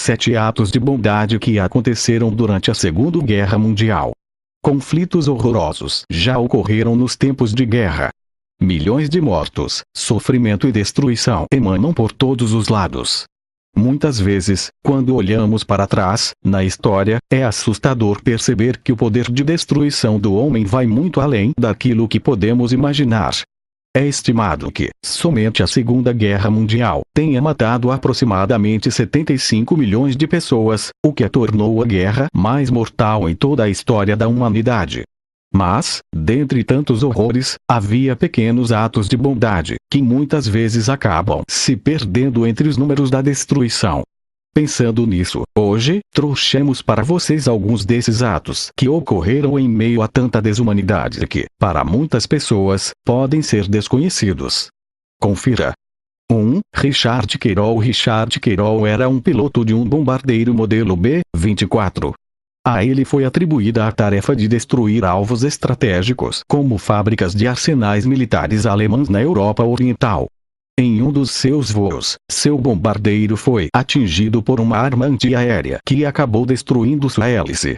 7 atos de bondade que aconteceram durante a Segunda Guerra Mundial. Conflitos horrorosos já ocorreram nos tempos de guerra. Milhões de mortos, sofrimento e destruição emanam por todos os lados. Muitas vezes, quando olhamos para trás, na história, é assustador perceber que o poder de destruição do homem vai muito além daquilo que podemos imaginar. É estimado que, somente a Segunda Guerra Mundial, tenha matado aproximadamente 75 milhões de pessoas, o que a tornou a guerra mais mortal em toda a história da humanidade. Mas, dentre tantos horrores, havia pequenos atos de bondade, que muitas vezes acabam se perdendo entre os números da destruição. Pensando nisso, hoje, trouxemos para vocês alguns desses atos que ocorreram em meio a tanta desumanidade que, para muitas pessoas, podem ser desconhecidos. Confira. 1. Richard Queirol. Richard Queirol era um piloto de um bombardeiro modelo B-24. A ele foi atribuída a tarefa de destruir alvos estratégicos como fábricas de arsenais militares alemãs na Europa Oriental. Em um dos seus voos, seu bombardeiro foi atingido por uma arma antiaérea que acabou destruindo sua hélice.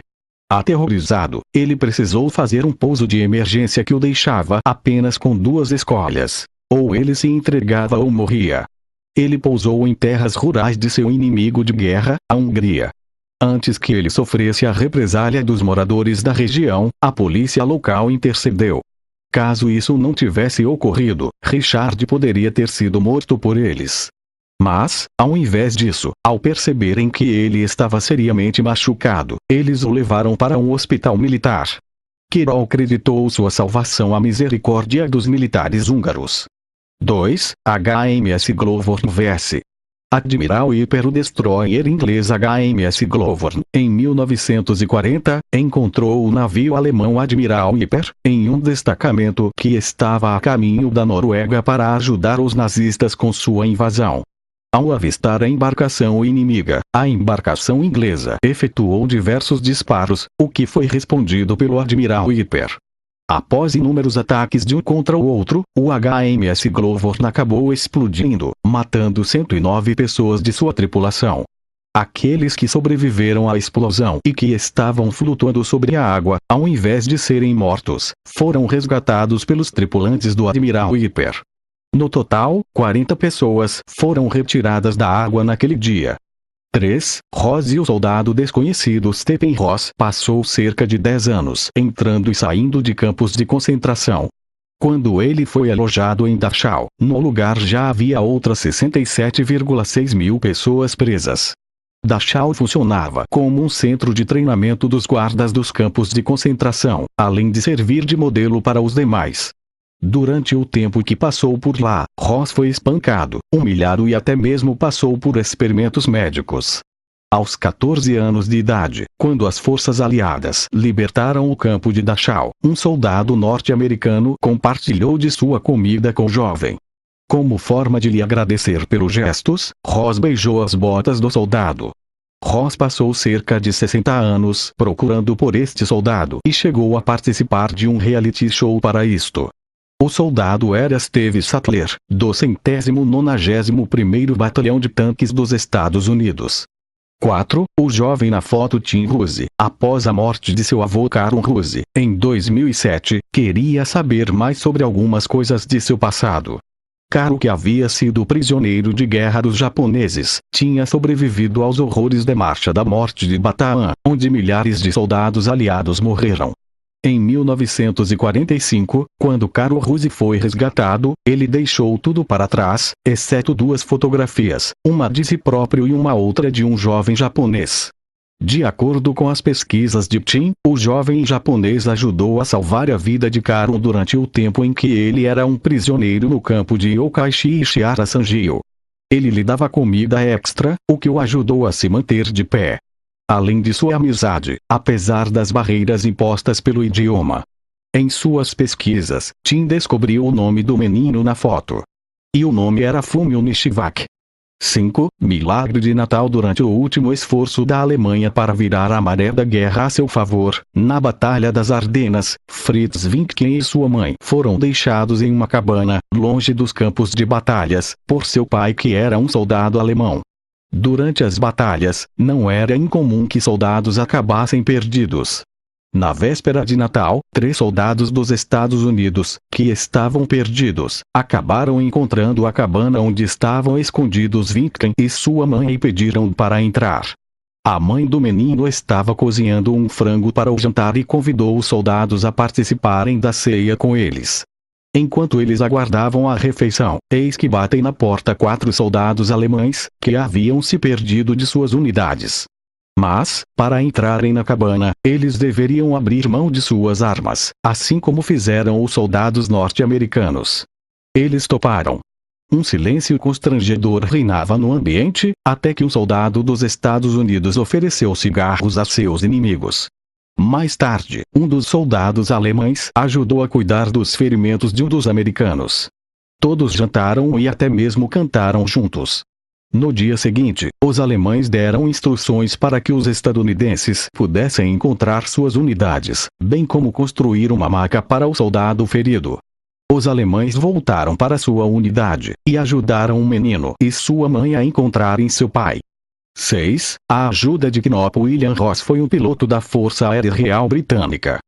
Aterrorizado, ele precisou fazer um pouso de emergência que o deixava apenas com 2 escolhas: ou ele se entregava ou morria. Ele pousou em terras rurais de seu inimigo de guerra, a Hungria. Antes que ele sofresse a represália dos moradores da região, a polícia local intercedeu. Caso isso não tivesse ocorrido, Richard poderia ter sido morto por eles. Mas, ao invés disso, ao perceberem que ele estava seriamente machucado, eles o levaram para um hospital militar. Queirol acreditou sua salvação à misericórdia dos militares húngaros. 2. HMS Glovern vs. Admiral Hipper. O destroyer inglês HMS Glovern, em 1940, encontrou o navio alemão Admiral Hipper, em um destacamento que estava a caminho da Noruega para ajudar os nazistas com sua invasão. Ao avistar a embarcação inimiga, a embarcação inglesa efetuou diversos disparos, o que foi respondido pelo Admiral Hipper. Após inúmeros ataques de um contra o outro, o HMS Glovern acabou explodindo, matando 109 pessoas de sua tripulação. Aqueles que sobreviveram à explosão e que estavam flutuando sobre a água, ao invés de serem mortos, foram resgatados pelos tripulantes do Admiral Hipper. No total, 40 pessoas foram retiradas da água naquele dia. 3. Ross. E o soldado desconhecido Stephen Ross passou cerca de 10 anos entrando e saindo de campos de concentração. Quando ele foi alojado em Dachau, no lugar já havia outras 67,6 mil pessoas presas. Dachau funcionava como um centro de treinamento dos guardas dos campos de concentração, além de servir de modelo para os demais. Durante o tempo que passou por lá, Ross foi espancado, humilhado e até mesmo passou por experimentos médicos. Aos 14 anos de idade, quando as forças aliadas libertaram o campo de Dachau, um soldado norte-americano compartilhou de sua comida com o jovem. Como forma de lhe agradecer pelos gestos, Ross beijou as botas do soldado. Ross passou cerca de 60 anos procurando por este soldado e chegou a participar de um reality show para isto. O soldado era Steve Sattler, do 191º Batalhão de Tanques dos Estados Unidos. 4. O jovem na foto Tim Ruse, após a morte de seu avô Carl Ruse, em 2007, queria saber mais sobre algumas coisas de seu passado. Carl, que havia sido prisioneiro de guerra dos japoneses, tinha sobrevivido aos horrores da Marcha da Morte de Bataan, onde milhares de soldados aliados morreram. Em 1945, quando Carl Ruse foi resgatado, ele deixou tudo para trás, exceto 2 fotografias, uma de si próprio e uma outra de um jovem japonês. De acordo com as pesquisas de Tim, o jovem japonês ajudou a salvar a vida de Carl durante o tempo em que ele era um prisioneiro no campo de Yokkaichi e Shiara-Sangio. Ele lhe dava comida extra, o que o ajudou a se manter de pé. Além de sua amizade, apesar das barreiras impostas pelo idioma. Em suas pesquisas, Tim descobriu o nome do menino na foto. E o nome era Fumio Nishizaki. 5. Milagre de Natal. Durante o último esforço da Alemanha para virar a maré da guerra a seu favor, na Batalha das Ardenas, Fritz Wincken e sua mãe foram deixados em uma cabana, longe dos campos de batalhas, por seu pai que era um soldado alemão. Durante as batalhas, não era incomum que soldados acabassem perdidos. Na véspera de Natal, 3 soldados dos Estados Unidos, que estavam perdidos, acabaram encontrando a cabana onde estavam escondidos Vinkin e sua mãe e pediram para entrar. A mãe do menino estava cozinhando um frango para o jantar e convidou os soldados a participarem da ceia com eles. Enquanto eles aguardavam a refeição, eis que batem na porta 4 soldados alemães, que haviam se perdido de suas unidades. Mas, para entrarem na cabana, eles deveriam abrir mão de suas armas, assim como fizeram os soldados norte-americanos. Eles toparam. Um silêncio constrangedor reinava no ambiente, até que um soldado dos Estados Unidos ofereceu cigarros a seus inimigos. Mais tarde, um dos soldados alemães ajudou a cuidar dos ferimentos de um dos americanos. Todos jantaram e até mesmo cantaram juntos. No dia seguinte, os alemães deram instruções para que os estadunidenses pudessem encontrar suas unidades, bem como construir uma maca para o soldado ferido. Os alemães voltaram para sua unidade, e ajudaram o menino e sua mãe a encontrarem seu pai. 6. A ajuda de Knop. William Ross foi um piloto da Força Aérea Real Britânica.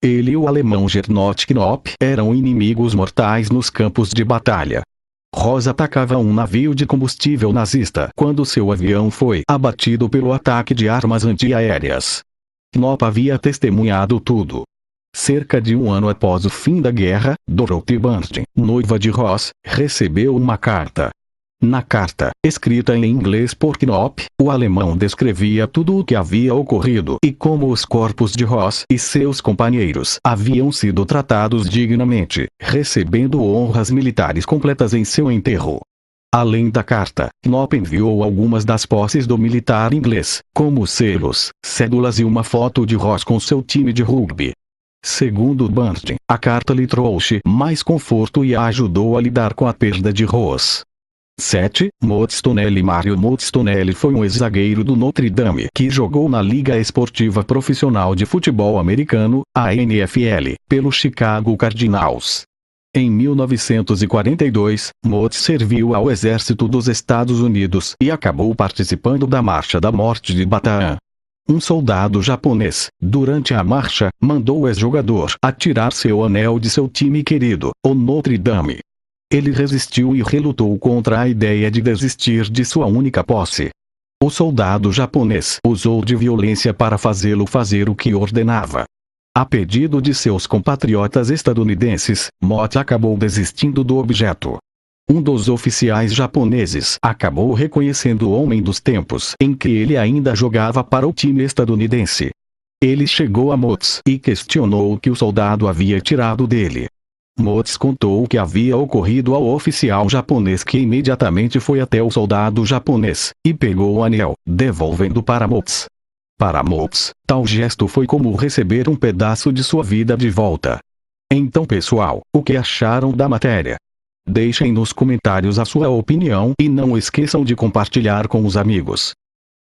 Ele e o alemão Gernot Knop eram inimigos mortais nos campos de batalha. Ross atacava um navio de combustível nazista quando seu avião foi abatido pelo ataque de armas antiaéreas. Knop havia testemunhado tudo. Cerca de um ano após o fim da guerra, Dorothy Bernstein, noiva de Ross, recebeu uma carta. Na carta, escrita em inglês por Knop, o alemão descrevia tudo o que havia ocorrido e como os corpos de Ross e seus companheiros haviam sido tratados dignamente, recebendo honras militares completas em seu enterro. Além da carta, Knop enviou algumas das posses do militar inglês, como selos, cédulas e uma foto de Ross com seu time de rugby. Segundo Bernstein, a carta lhe trouxe mais conforto e a ajudou a lidar com a perda de Ross. 7. Moritz Tonelli. Mario Moritz Tonelli foi um ex-zagueiro do Notre Dame que jogou na Liga Esportiva Profissional de Futebol Americano, a NFL, pelo Chicago Cardinals. Em 1942, Moritz serviu ao Exército dos Estados Unidos e acabou participando da Marcha da Morte de Bataan. Um soldado japonês, durante a marcha, mandou o ex-jogador atirar seu anel de seu time querido, o Notre Dame. Ele resistiu e relutou contra a ideia de desistir de sua única posse. O soldado japonês usou de violência para fazê-lo fazer o que ordenava. A pedido de seus compatriotas estadunidenses, Mott acabou desistindo do objeto. Um dos oficiais japoneses acabou reconhecendo o homem dos tempos em que ele ainda jogava para o time estadunidense. Ele chegou a Mott e questionou o que o soldado havia tirado dele. Mott contou o que havia ocorrido ao oficial japonês, que imediatamente foi até o soldado japonês e pegou o anel, devolvendo para Mott. Para Mott, tal gesto foi como receber um pedaço de sua vida de volta. Então, pessoal, o que acharam da matéria? Deixem nos comentários a sua opinião e não esqueçam de compartilhar com os amigos.